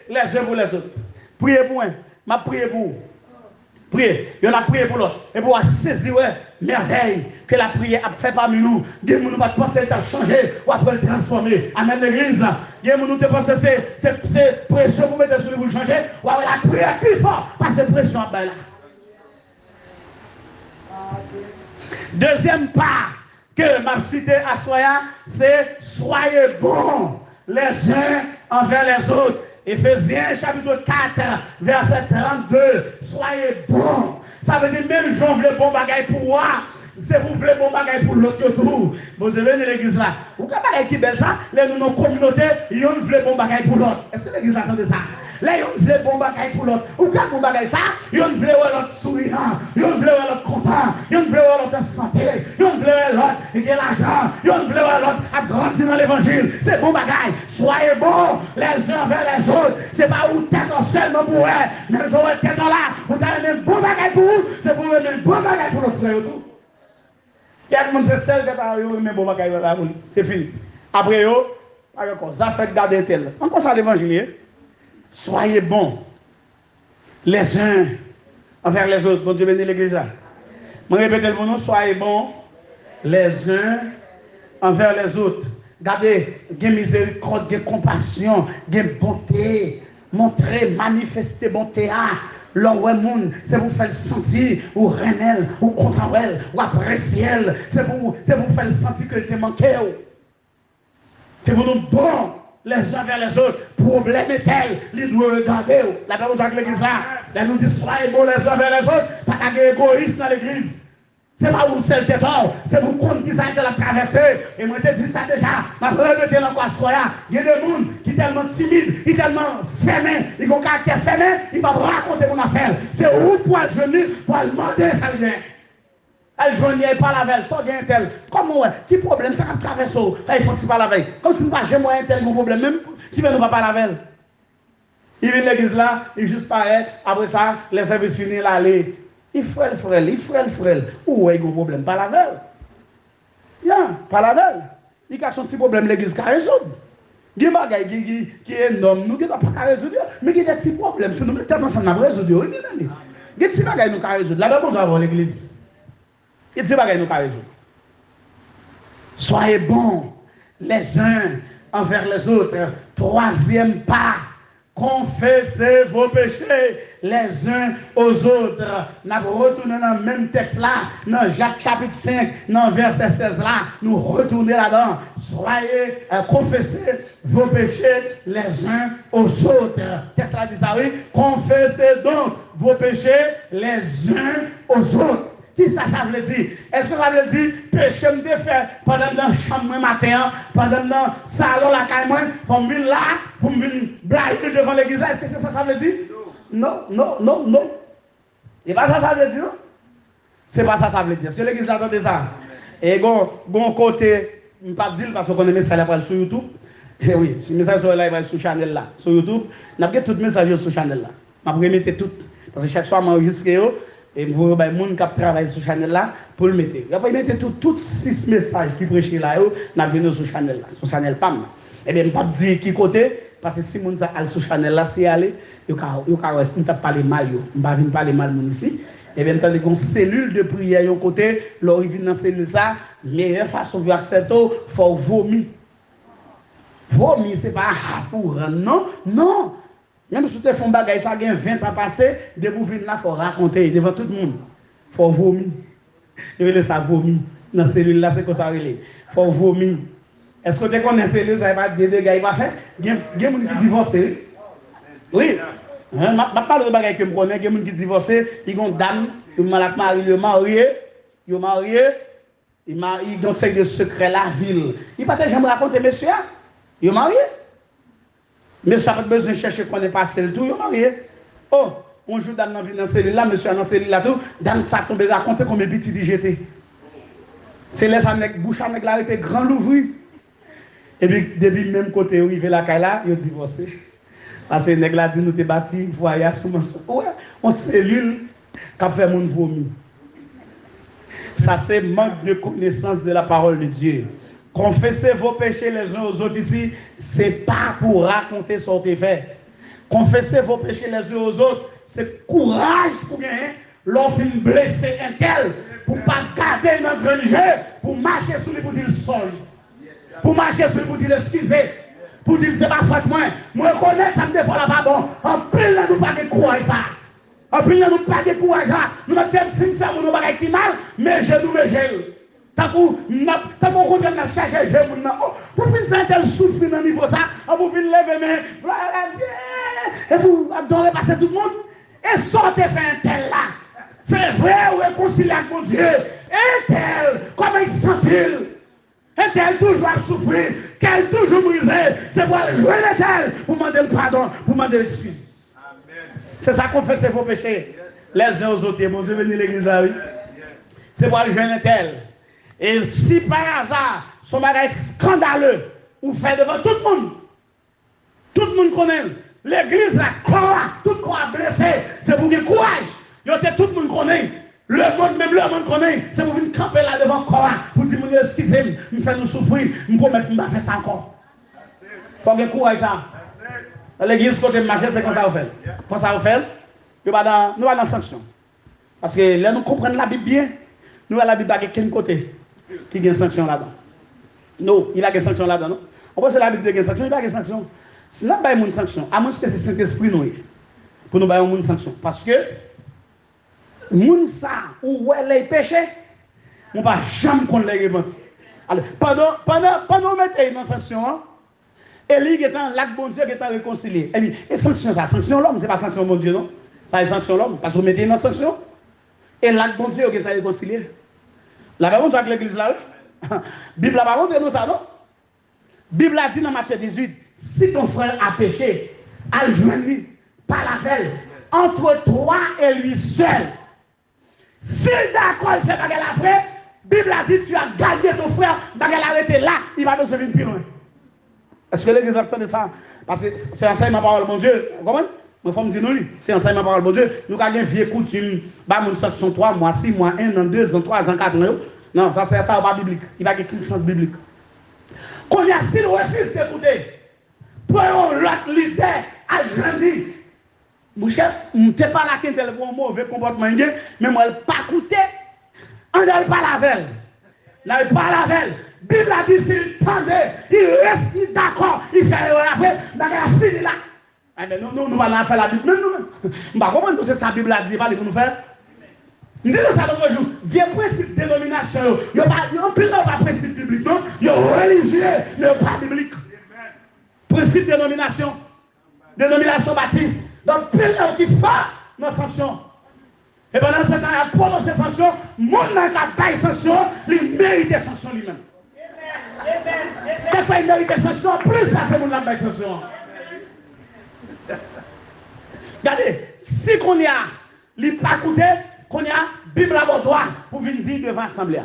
les uns pour les autres. Priez pour moi, m'a prié pour vous. Priez, il y en a prié pour l'autre. Et pour saisir merveille que la prière a fait parmi nous. Dieu nous va penser à changer ou après le transformer. Amen l'église. Dieu nous te penser c'est pression pour mettre sur nous pour changer. Ou après la prière plus fort parce que pression à là. Deuxième pas que m'a cité à Soya, c'est soyez bons les uns envers les autres. Éphésiens chapitre 4, verset 32. Soyez bons. Ça veut dire même j'en veux bon bagaille pour moi. C'est vous voulez bon bagaille pour l'autre tout. Vous venez l'église là. Vous avez qui belle ça? Les nous nos communautés, ils ont voulu bon bagaille pour l'autre. Est-ce que l'église attend de ça? Là, ils ont voulu bon bagaille pour l'autre. Ou quand bon bagaille ça, ils ont voulu l'autre souriant, ils ont voulu l'autre content, ils ont voulu l'autre en santé, ils ont voulu l'autre qui a l'argent, ils ont voulu l'autre à grandir dans l'évangile. C'est bon bagaille. Soyez bons les uns envers les autres. C'est pas où tête seulement pour eux, mais j'aurais tête là. Vous avez un bon bagaille pour vous, c'est pour un bon bagaille pour l'autre. Il y a des gens qui se celle qui bon bagaille pour lui. C'est fini. Après, ça fait garder tel. Encore ça l'évangile. Soyez bons les uns envers les autres. Bon Dieu bénit l'église là. Je répète le nom, soyez bons les uns envers les autres. Gardez, miséricorde, compassion, bonté. Montrer, manifester bonté. C'est pour faire sentir, ou renel, ou contre elle, ou apprécier elle. C'est pour faire sentir que tu manqué. C'est pour nous bons les uns vers les autres. Problème est tel, ils doivent regarder. La même chose avec l'église là. Là, nous disons, soyez bons les uns vers les autres. Pas qu'à être égoïste dans l'église. C'est pas où c'est le tétard. C'est pour qu'on dise ça de la traversée. Et moi, je te dis ça déjà. Ma répéter encore soya. Il y a des gens qui sont tellement timides, qui sont tellement fermés, ils ont un caractère fermé, ils ne vont pas raconter mon affaire. C'est où pour le venir, pour le demander ça vient. Elle joignait pas la veille, ça vient tel. Comment ouais, qui problème ça traverse il faut que tu parles la veille. Comme si nous pas jamais un tel problème même qui veut nous pas parler la veille. Il vient de l'église là, il juste paraît, après ça, les services finis l'aller. Il frêle. Où est le problème? Pas la veille. Bien, pas la veille. Il y a son petit problème, l'église qui a résoudre. Il y a des gens qui est énorme, nous ne pouvons pas résoudre. Mais il y a des petits problèmes. Si nous mettons ensemble, nous résoudre. Il y a des petits bagages nous résoudre. Là, nous avons l'église. Il y a des petits bagages nous résoudre. Soyez bons les uns envers les autres. Troisième pas confessez vos péchés les uns aux autres. Nous retournons dans le même texte là, dans Jacques chapitre 5, dans verset 16 là, nous retournons là-dedans. Soyez, confessez vos péchés les uns aux autres. Texte là dit ça, oui. Confessez donc vos péchés les uns aux autres. Qui ça veut dire? Est-ce que ça veut dire péché me faire pendant dans la chambre matin, pendant dans le salon la caille moi, faut me venir là pour me blaguer devant l'église? Est-ce que c'est ça veut dire? Non. Et pas ça veut dire? C'est pas ça veut dire. Est-ce que l'église attendait ça? Et bon côté, je ne vais pas dire parce qu'on est message sur YouTube. Et oui, si le message sur là, il va sur Channel là, sur YouTube, on a tout message sur Channel là. Je vais remettre tout parce que chaque fois je m'enregistre. Et vous avez des gens qui travaillent sur Channel là pour le mettre. Après, ils mettent tous 6 messages qui prêchent là, nous venons sur Channel là, sur Channel PAM. Et bien, je ne vais pas dire qui côté, parce que si vous allez sur Channel là, si aller, vous ne parlez mal, vous ne vais pas parler mal ici. Et bien, vous avez une cellule de prière à côté, l'origine dans cette cellule ça, meilleure façon de accepter, il faut vomir. Vomir, ce n'est pas pour non. Même si tu fais un bagage, ça a 20 ans passé, de vous venir là, il faut raconter devant tout le monde. Il faut vomir. Je vais ça vomir. Dans cette cellule là, c'est comme ça. Il faut vomir. Est-ce que tu connais cette cellule, ça va être des dégâts, il va faire? Il y a des gens qui divorcent. Oui. Je ne parle de bagages que je connais, il y a des gens qui divorcent, ils ont une dame, ils ont marié, ils ont des secrets la ville. Il ne peut pas jamais raconter, monsieur, ils ont marié. Mais ça n'a pas besoin de chercher qu'on n'est pas celle tout, ils ont marié. Oh, on joue dans la cellule là, monsieur dans la cellule là tout, dame ça tombe raconter combien de petits j'étais. C'est là ça bouche avec la était grand l'ouvri. Et puis depuis même côté où il va la caille là, il a divorcé. Parce que nèg la dit nous te bâti voyage sur ouais, on cellule qui fait mon vomi. Ça c'est manque de connaissance de la parole de Dieu. Confessez vos péchés les uns aux autres ici, c'est pas pour raconter ce que vous fait. Confessez vos péchés les uns aux autres, c'est courage pour gagner. L'offre blessé un tel, pour ne pas garder notre jeu, pour marcher sur lui pour dire sol. Pour marcher sur lui pour dire excusez. Pour dire c'est pas faute moi. Moi connais ça me défend là pardon. En plus nous pas de courage ça. En plus nous pas de courage là. Nous avons fait ça nous pas qui mal, mais je nous me gèle. Tant qu'on continue à chercher je mon pour faire tel souffrir dans niveau ça, pour venir lever mais et pour adorer passer tout le monde et sortez faire un tel là. C'est vrai ou réconcilier avec mon Dieu. Un tel, comment il se sent-il? Un tel toujours à souffrir, qu'elle toujours brisée. C'est pour jouer le tel, pour demander le pardon, pour demander l'excuse. C'est ça qu'on fait, c'est vos péchés. Les uns aux autres, mon Dieu, venez l'église là, oui. C'est pour jouer le tel. Et si par hasard, son bagage scandaleux, ou fait devant tout le monde connaît, l'église la croix, tout croix blessé, c'est pour du courage. Tout le monde connaît. Le monde connaît. C'est pour venir camper là devant le corps. Pour dire, excusez-moi, me faire nous souffrir. Je promets que je ne vais pas faire ça encore. Il faut que courage ça. L'église, côté de marché, c'est comme ça qu'on fait. Pour ça qu'on fait, nous ne sommes pas dans sanction. Parce que là, nous comprenons la Bible bien. Nous, la Bible, il y a quel côté qui a une sanction là-dedans. Non, il y a une sanction là-dedans. Non? On pense que la Bible a une sanction, il n'y a pas de sanction. Sinon, il y a une sanction. À moins que c'est Saint-Esprit, nous. Pour nous, il y a une sanction. Parce que, moun sa ou les péchés, on ne va jamais qu'on les repentir. Alors, pendant mettre une sanction, Élie qui est un lac bon Dieu qui est réconcilié. Et sanction, ça, sanction l'homme, c'est pas sanction bon Dieu, non? Ça est sanction l'homme, parce que vous mettez une sanction. Et lac bon Dieu qui est réconcilié. La parole avec l'église là, Bible la parole nous ça, non? Bible a dit dans Matthieu 18, si ton frère a péché, ajoute-lui par la veille, entre toi et lui seul. Si d'accord, il fait bagarre après, Bible a dit tu as gardé ton frère, bagarre arrêté là, il va te servir plus loin. Est-ce que l'église entend de ça? Parce que c'est enseignement par parole, mon Dieu. Vous comprenez? Nous faut me dire nous, c'est enseignement par parole, mon Dieu. Nous avons une vieille coutume, bah, mon sanction 3 mois, 6 mois, 1 an, 2 ans, 3 ans, 4 ans. Non, ça c'est ça pas biblique. Il va y avoir une sens biblique. Quand il y a s'il refuse d'écouter, prenons l'autre leader à jeudi. Mon cher, je ne sais pas là qui est un mauvais comportement, mais moi, je ne pas écouter. On ne pas la veille. On ne pas la veille. La Bible a dit s'il tendait, il reste d'accord, il fait après, il a fini là. Mais nous allons faire la Bible. Même nous, nous ne comprenons pas ce que la Bible a dit, pas pour nous faire. Nous disons ça l'autre jour. Vieux principe de dénomination, il n'y a pas de principe biblique, non? Il y a religieux, il n'y a pas biblique. Principe de dénomination baptiste. Donc, pile qui fait nos sanctions. Et pendant ce temps, il a prononcé sanction, mon n'a pas sanction, il mérite des sanctions lui-même. Quelquefois, il mérite des sanctions, plus parce que mon n'a pas sanction. Regardez, si qu'on y a, il pas écouté, qu'on y a, Bible à votre droit pour venir dire devant l'Assemblée.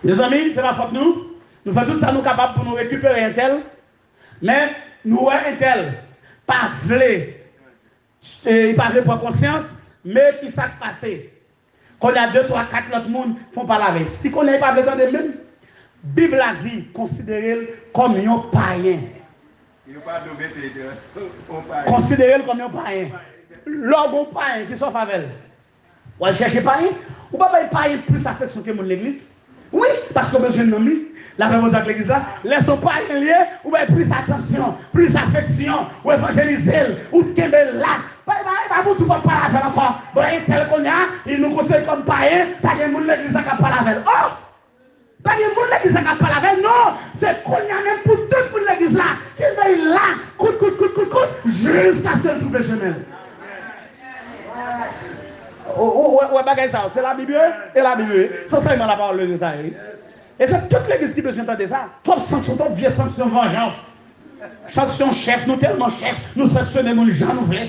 Les amis, c'est la faute nous. Nous faisons tout ça, nous capables pour nous récupérer un tel. Mais nous, un tel, pas vlé, il pas vlé pour conscience, mais qui s'est passé. Quand il y a 2, 3, 4 autres monde font pas la veille. Si qu'on n'est pas besoin de même, Bible a dit, considérez-le comme un païen. Considérez-le comme un païen. L'orgon païen qui sont favel. Ou aller chercher païen. Ou pas païen plus affection que l'église. Oui, parce qu'on a besoin de nous. La même chose avec l'église là. Laissons païen lié, ou bien plus attention, plus affection, ou évangéliser, ou qu'aimer là. Pas pour tout pas parler encore. Bon, tel qu'on a, il nous conseille comme païen, pas de monde l'église qui a parlé avec. Oh! Pas de monde l'église qui a parlé avec. Non! C'est qu'on a même pour tout le monde l'église là. Qu'il veille là, coûte, jusqu'à ce qu'il trouve le chemin. Ouais, bagay ça, c'est la Bible et la Bible. C'est ça, il m'a la parole de ça. Et c'est toute l'église qui peut s'entendre ça. Trop sanctions, trop vieille sanction, vengeance. Sanction chef, nous tellement chef, nous sanctionnons les gens, nous voulons.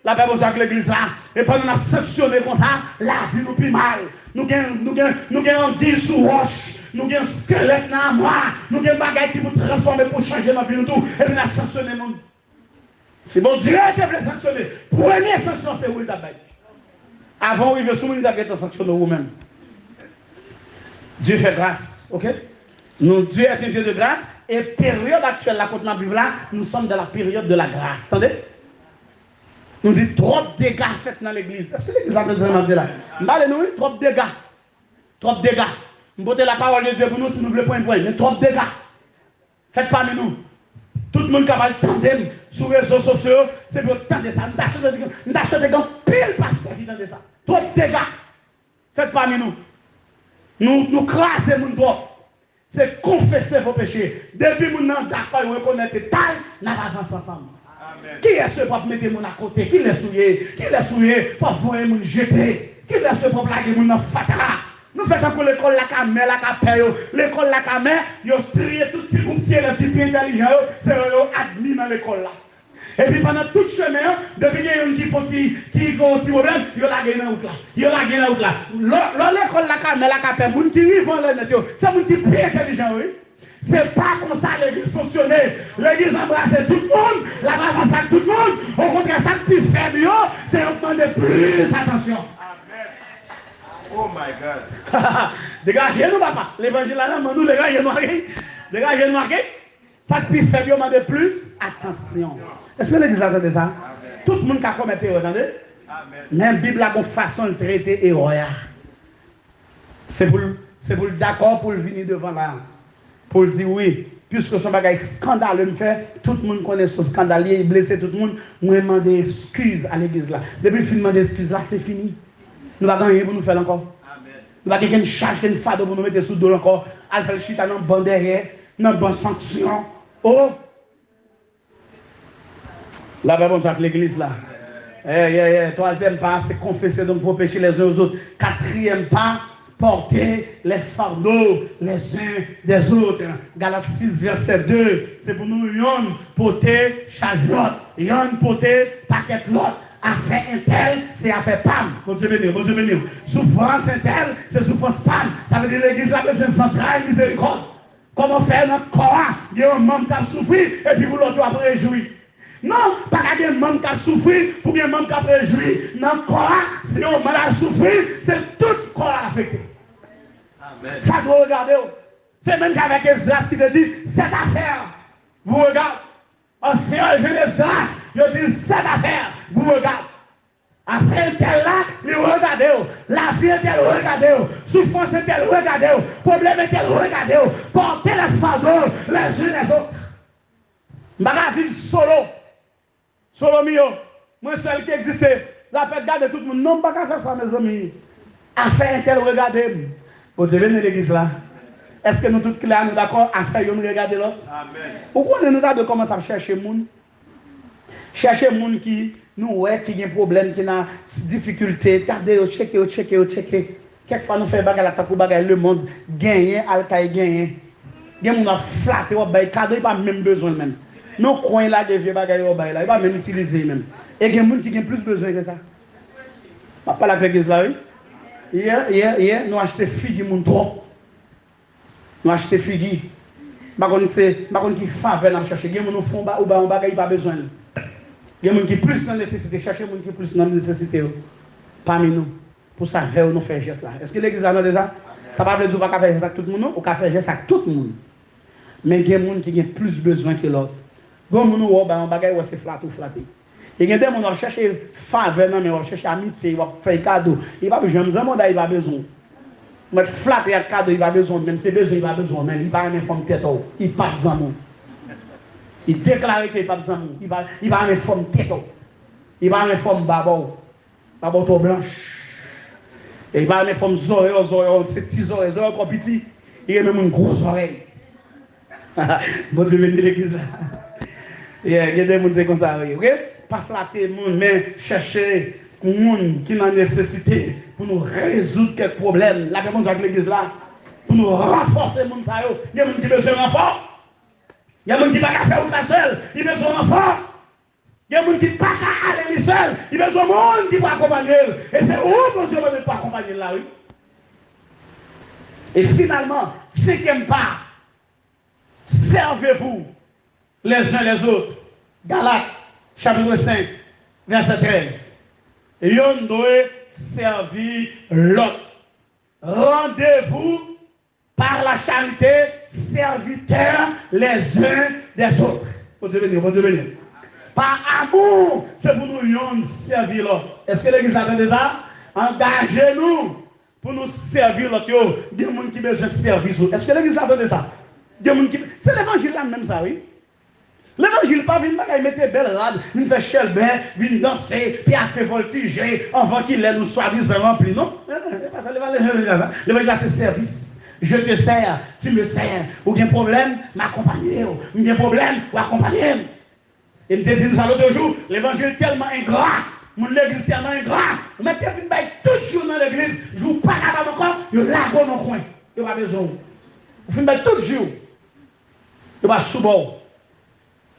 La Bible avec l'église là. Et pendant qu'on a sanctionné comme ça, la vie nous plus mal. Nous gagnons 10 sous roche. Nous avons un squelette dans moi. Nous avons des bagages qui nous transformer pour changer notre vie. Et puis nous avons sanctionné. C'est bon Dieu qui veut sanctionner. Première sanction, c'est où il t'a battu. Avant, il veut soumettre à sanctionner vous-même. Dieu fait grâce. Ok? Dieu est un Dieu de grâce. Et période actuelle, la côte dans la Bible là, nous sommes dans la période de la grâce. Attendez? Nous disons trop de dégâts faits dans l'église. Est-ce que l'église a entendu là? Nous trop de dégâts. Trop de dégâts. Nous mettons la parole de Dieu pour nous si nous voulons point. Mais trop de dégâts. Faites parmi nous. Tout le monde qui va tandem sur les réseaux sociaux, c'est pour tendre ça. Nous avons des gants pile parce qu'on dit de ça. Trop de dégâts. Faites parmi nous. Nous crasons mon droit. C'est confesser vos péchés. Depuis que nous sommes d'accord, nous reconnaissons que taille, nous avançons ensemble. Amen. Qui est ce pour mettre mon à côté? Qui l'est souillé? Qui l'est souillé pour voir mon jeter? Qui l'est ce pour blaguer mon fatala? Nous faisons pour l'école la camère, la capelle, l'école la camère, ils ont trié tout petit groupe, les petits plus intelligents, c'est eux admis dans l'école là. Et puis pendant tout le chemin, depuis qu'il y a un qui ont un petit problème, ils ont la gagné dans là. Ils ont la gagné dans là. L'école la camère, la capelle, les gens qui vivent dans le net, c'est les gens qui sont plus intelligents, oui. C'est pas comme ça l'église fonctionnait. L'église embrassait tout le monde, la avance avec tout le monde. Au contraire, ça qui plus faible, c'est demander plus attention. Oh my God. Dégagez-nous, papa. L'évangile là, nous dégagez-nous. Dégagez-nous. Ça qui plus faible, demander plus attention. Est-ce que l'église entend ça? Amen. Tout le monde qui a commis erreur, attendez? Même la Bible a une façon de traiter erreur. C'est pour d'accord pour venir devant là. Pour dire oui, puisque son bagage scandaleux me fait, tout le monde connaît ce scandale, il blessé tout le monde, moi demande excuse à l'église là. Depuis le film de excuse là, c'est fini. Nous n'avons rien pour nous faire encore. Nous n'avons quelqu'un charge, une fardeau pour nous mettre sous le dos encore. Elle fait le chita dans le bon derrière, dans le bon sanction. Oh! La Bible avec l'église là. Troisième pas, c'est confesser donc vos péchés les uns aux autres. Quatrième pas, porter les fardeaux les uns des autres. Galates 6, verset 2. C'est pour nous, yon porter charge l'autre. Yon porter paquet l'autre. Affaire un tel, c'est affaire PAM. Bon Dieu béni. Souffrance un tel, c'est souffrance PAM. Ça veut dire l'église là, c'est centrale miséricorde. Comment faire notre corps? Il y a un membre qui a souffert et puis vous l'autre après réjouir. Non, pas qu'il y ait un membre qui a souffert pour qu'il y ait un membre qui a réjoui. Dans le corps, si on a souffert, c'est tout le corps affecté. Amen. Ça doit regarder. C'est même qu'avec Esdras qui te dit, cette affaire, vous regardez. En Seigneur, je l'Esdras, je dis, cette affaire, vous regardez. Affaire telle là, il regarde. La vie est telle, regardez. Souffrance est telle, regardez. Problème est tel, regardez. Portez les fardeaux les uns les autres. Je ne vais pas vivre solo. Solomio, moi seul qui existait. Ça fait garder tout le monde. Non, pas qu'à faire ça, mes amis. À faire un tel regarder. Bon, Dieu, venez l'église là. Est-ce que nous tous clairs, nous d'accord à faire nous regarder l'autre? Amen. Pourquoi nous avons commencé à chercher les gens? Chercher les gens qui nous qui ont un problème, qui ont des difficultés. Regardez, checker. Quelquefois nous faisons des choses pour le monde. Gagner, al-Qaï gagner. Il y a des gens qui flattent, ils n'ont pas même besoin même. Nos coins là, des vieux bagages, ils n'ont pas même utilisé même. Et il y a des gens qui ont plus besoin que ça. Je ne parle pas avec l'église là, oui. Hier, nous achetons des figues, trop. Nous achetons des figues. Par contre, qui faveur à chercher. Il y a des gens qui font des bagages, ils n'ont pas besoin. Il y a des gens qui plus dans la nécessité. Chercher des gens qui plus dans la nécessité. Parmi nous. Pour ça, nous faire geste là. Est-ce que l'église là, déjà? Ça ne veut pas dire qu'on va faire geste avec tout le monde, ou qu'on va faire geste avec tout le monde. Mais il y a des gens qui ont plus besoin que l'autre. Quand nous avons des bagages, c'est flatté. Il y a des gens qui vont chercher faveur, mais vont chercher amitié, ils vont faire cadeau. Il va besoin, il va besoin. Mais flatter un cadeau, il va besoin, même si besoin, il va besoin, même il va une forme tête, il pas besoin. Il déclare qu'il pas besoin, il va une forme tête, il va une forme babo blanche. Et il va une forme oreilles, ces petits oreilles encore petits, il y a même une grosse oreille. Bon Dieu bénit l'église là. Il y a des gens qui sont comme ça, ok? Pas flatter les gens, mais chercher les gens qui ont nécessité pour nous résoudre quelques problèmes. Là, comme on dit avec l'église là, pour nous renforcer les gens. Il y a des gens qui ont besoin de renfort. Il y a des gens qui ne peuvent pas faire tout seul, ils ont besoin de renfort. Il y a des gens qui ne peuvent pas aller seul, ils ont besoin de monde qui va accompagner. Et c'est où mon Dieu ne peut pas accompagner là, oui? Et finalement, cinquième part, servez-vous les uns les autres. Galates, chapitre 5, verset 13. Et on doit servir l'autre. Rendez-vous par la charité, serviteurs les uns des autres. Pour Dieu venir. Par amour, c'est pour nous servir l'autre. Est-ce que l'église a entendu ça? Engagez-nous pour nous servir l'autre. Il y a des gens qui ont besoin de servir. Est-ce que l'église a entendu ça? C'est l'évangile là même ça, oui. L'évangile pas vient pas mettre belle rade, vient faire chelbin, vient danser, puis a fait voltiger avant qu'il ait nous soi-disant rempli. Non, l'évangile là c'est service. Je te sers, tu me sers. Ou bien problème, m'accompagner. Ou bien problème, ou accompagner. Et me dit nous allons l'autre jour, l'évangile est tellement ingrat, mon l'église tellement ingrat. Vous mettez une baille tout jour dans l'église, je vous parle à encore, je lago dans le coin. Il n'y a pas besoin. Vous faites une baille tout jour. Il n'y a pas sous-bord.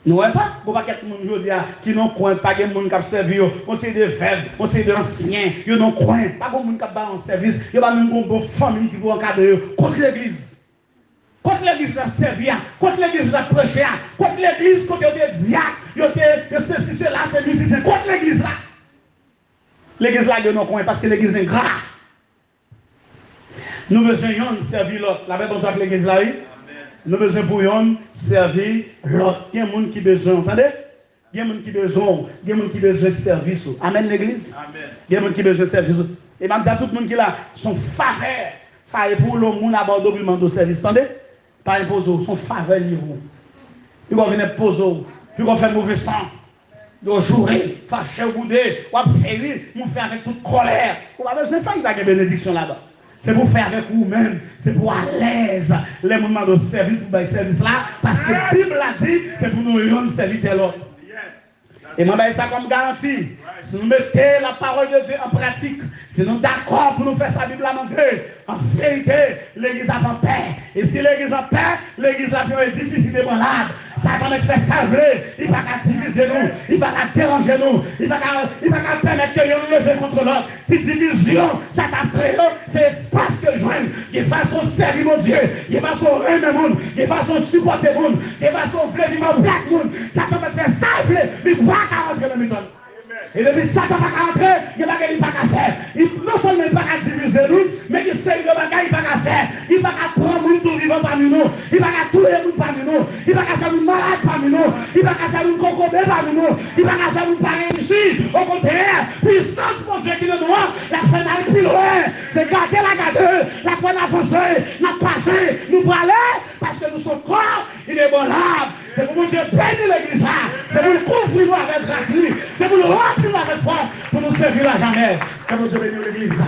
Nous, c'est ça? Pour pas que tout le monde aujourd'hui qui n'ont coin, pas de monde qui a servi, on sait des veuves, on sait des anciens, ils n'ont coin, pas de monde qui a en service, il n'y a pas même une famille qui peut encadrer contre l'église. Contre l'église qui a servi, contre l'église qui a prêché, contre l'église qui a dit diacre, il y a ceci, cela, c'est contre l'église là. L'église là, ils n'ont coin parce que l'église est grave. Nous besoin de servir l'autre. La même chose avec l'église là, oui? Nous avons besoin pour nous servir l'autre. Il y a des gens qui ont besoin, entendez? Il y a des gens qui ont besoin de service. Amen l'église. Il y a des gens qui ont besoin de service. Et même tout le monde qui est là, son faveur, ça est pour le monde abandonner le service, entendez? Pas imposer, son faveur libre. Ils vont venir poser, ils vont faire mauvais sang. Ils vont jouer, fâcher, bouder, ou faire, ils faire avec toute colère. On va besoin de faire une bénédiction là-bas. C'est pour faire avec vous-même, c'est pour à l'aise les moments de service, pour faire service là, parce que la Bible a dit, c'est pour nous rendre servir l'autre. Et moi, ça comme garantie. Si nous mettons la parole de Dieu en pratique, si nous sommes d'accord pour nous faire sa Bible à manger, en vérité, l'église a en paix. Et si l'église a en paix, l'église a un édifice de malade. Ça va nous faire salver, il ne va pas diviser nous, il ne va pas déranger nous, il ne va pas permettre que nous nous levions contre l'autre. Si division, ça t'a créé, c'est espace que joindre. Il va son servir mon Dieu, il va son aimer le monde, il va son supporter le monde, il va son vouloir vivre en black monde. Ça va te faire salver, il ne va pas rentrer dans le méthode. Et depuis ça, il ne va pas rentrer, il ne va pas faire. Non seulement il ne va pas diviser nous, mais il sait que il ne va pas faire. Il ne va pas prendre nous tout vivant parmi nous. Il ne va pas tuer nous parmi nous. Il ne va pas faire nous malades parmi nous. Il ne va pas faire nous concomber parmi nous. Il ne va pas faire nous parler ici. Au contraire, puissance pour Dieu qui est noir, la fin d'aller plus loin. C'est garder la garde, la fin d'avancer, la passer, nous aller, parce que nous sommes corps, il est bon là. C'est pour Dieu bénir l'église. C'est pour nous couvrir avec grâce. C'est pour nous remplir avec force. Pour nous servir à jamais. Que Dieu bénisse l'église.